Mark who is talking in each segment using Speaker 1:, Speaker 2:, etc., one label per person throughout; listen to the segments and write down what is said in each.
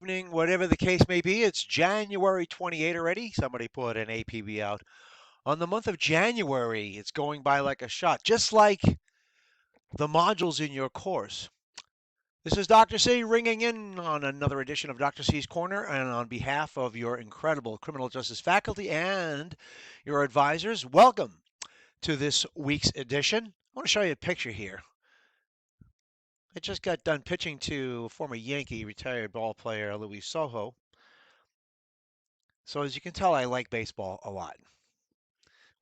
Speaker 1: evening, whatever the case may be. It's January 28 already. Somebody put an APB out. On the month of January, it's going by like a shot, just like the modules in your course. This is Dr. C ringing in on another edition of Dr. C's Corner, and on behalf of your incredible criminal justice faculty and your advisors, welcome to this week's edition. I want to show you a picture here. I just got done pitching to former Yankee retired ball player Luis Sojo. So as you can tell, I like baseball a lot.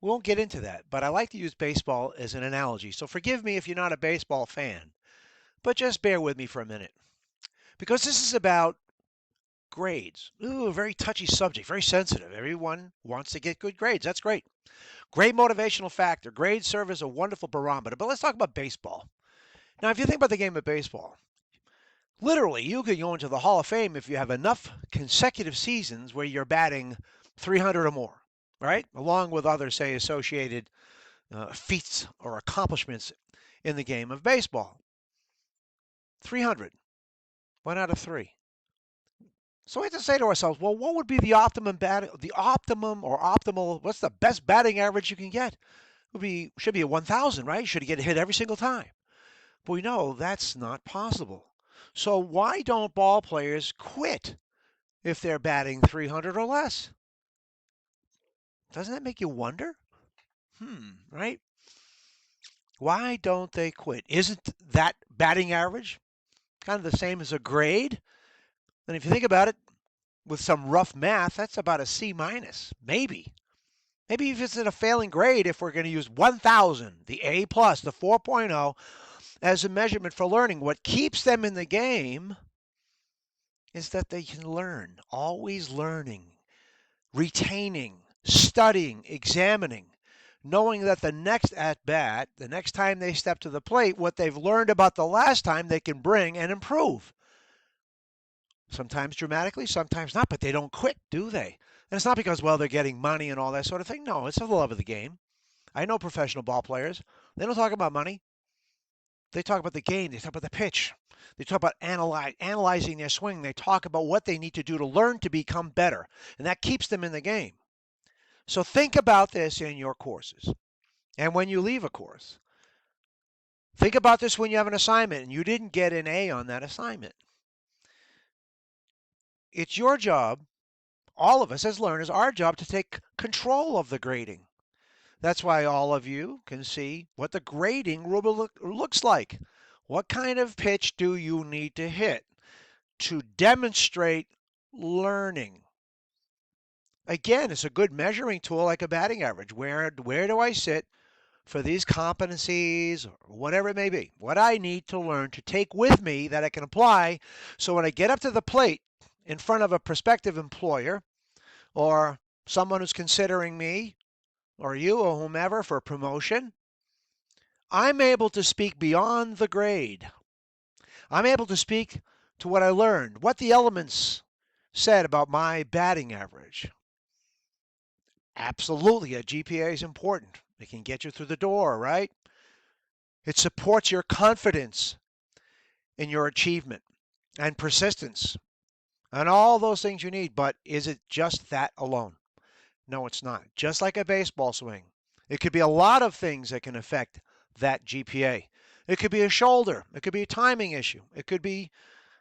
Speaker 1: We won't get into that, but I like to use baseball as an analogy. So forgive me if you're not a baseball fan, but just bear with me for a minute. Because this is about grades. Ooh, a very touchy subject, very sensitive. Everyone wants to get good grades. That's great. Great motivational factor. Grades serve as a wonderful barometer. But let's talk about baseball. Now, if you think about the game of baseball, literally, you could go into the Hall of Fame if you have enough consecutive seasons where you're batting 300 or more, right? Along with other, say, associated feats or accomplishments in the game of baseball. 300, 1 out of 3. So we have to say to ourselves, well, what would be the optimum or optimal? What's the best batting average you can get? Should be a 1,000, right? Should get hit every single time. But we know that's not possible. So why don't ball players quit if they're batting 300 or less? Doesn't that make you wonder? Right? Why don't they quit? Isn't that batting average kind of the same as a grade? And if you think about it, with some rough math, that's about a C minus, maybe. Maybe if it's in a failing grade, if we're going to use 1,000, the A plus, the 4.0, as a measurement for learning, what keeps them in the game is that they can learn, always learning, retaining, studying, examining, knowing that the next at bat, the next time they step to the plate, what they've learned about the last time they can bring and improve. Sometimes dramatically, sometimes not, but they don't quit, do they? And it's not because, well, they're getting money and all that sort of thing. No, it's the love of the game. I know professional ball players. They don't talk about money. They talk about the game. They talk about the pitch. They talk about analyzing their swing. They talk about what they need to do to learn to become better. And that keeps them in the game. So think about this in your courses. And when you leave a course, think about this when you have an assignment and you didn't get an A on that assignment. It's your job, all of us as learners, our job to take control of the grading. That's why all of you can see what the grading rubric looks like. What kind of pitch do you need to hit to demonstrate learning? Again, it's a good measuring tool like a batting average. Where do I sit for these competencies or whatever it may be? What I need to learn to take with me that I can apply so when I get up to the plate in front of a prospective employer or someone who's considering me or you or whomever for promotion, I'm able to speak beyond the grade. I'm able to speak to what I learned, what the elements said about my batting average. Absolutely, a GPA is important. It can get you through the door, right? It supports your confidence in your achievement and persistence and all those things you need. But is it just that alone? No, it's not. Just like a baseball swing, it could be a lot of things that can affect that GPA. It could be a shoulder. It could be a timing issue. It could be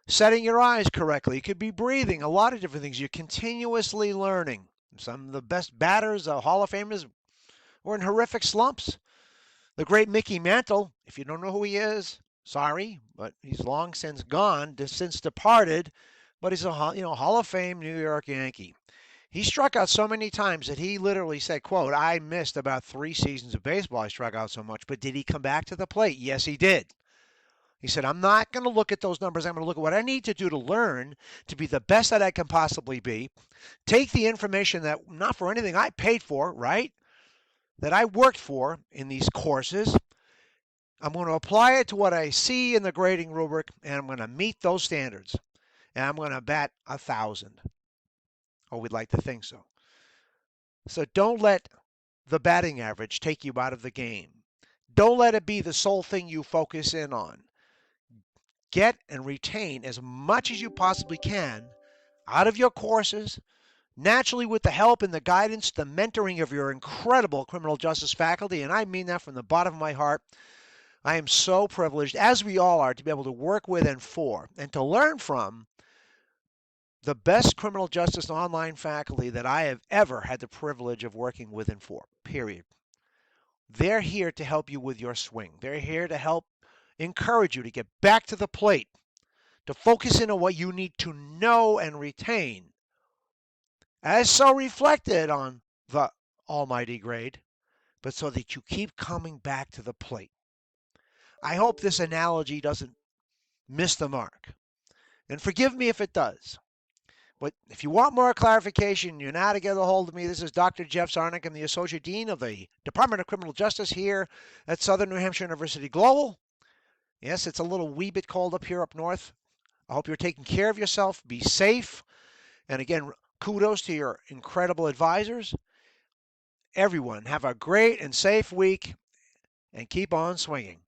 Speaker 1: setting your eyes correctly. It could be breathing. A lot of different things. You're continuously learning. Some of the best batters, Hall of Famers, were in horrific slumps. The great Mickey Mantle, if you don't know who he is, sorry, but he's long since gone, since departed, but he's a Hall of Fame New York Yankee. He struck out so many times that he literally said, quote, I missed about 3 seasons of baseball. I struck out so much. But did he come back to the plate? Yes, he did. He said, I'm not going to look at those numbers. I'm going to look at what I need to do to learn to be the best that I can possibly be. Take the information that, not for anything I paid for, right? That I worked for in these courses. I'm going to apply it to what I see in the grading rubric, and I'm going to meet those standards. And I'm going to bat 1,000. Or we'd like to think so. So don't let the batting average take you out of the game. Don't let it be the sole thing you focus in on. Get and retain as much as you possibly can out of your courses, naturally with the help and the guidance, the mentoring of your incredible criminal justice faculty, and I mean that from the bottom of my heart. I am so privileged, as we all are, to be able to work with and for, and to learn from the best criminal justice online faculty that I have ever had the privilege of working with and for, period. They're here to help you with your swing. They're here to help encourage you to get back to the plate, to focus in on what you need to know and retain, as so reflected on the almighty grade, but so that you keep coming back to the plate. I hope this analogy doesn't miss the mark. And forgive me if it does. But if you want more clarification, you know how to get a hold of me. This is Dr. Jeff Zarnick. I'm the Associate Dean of the Department of Criminal Justice here at Southern New Hampshire University Global. Yes, it's a little wee bit cold up here up north. I hope you're taking care of yourself. Be safe. And again, kudos to your incredible advisors. Everyone, have a great and safe week and keep on swinging.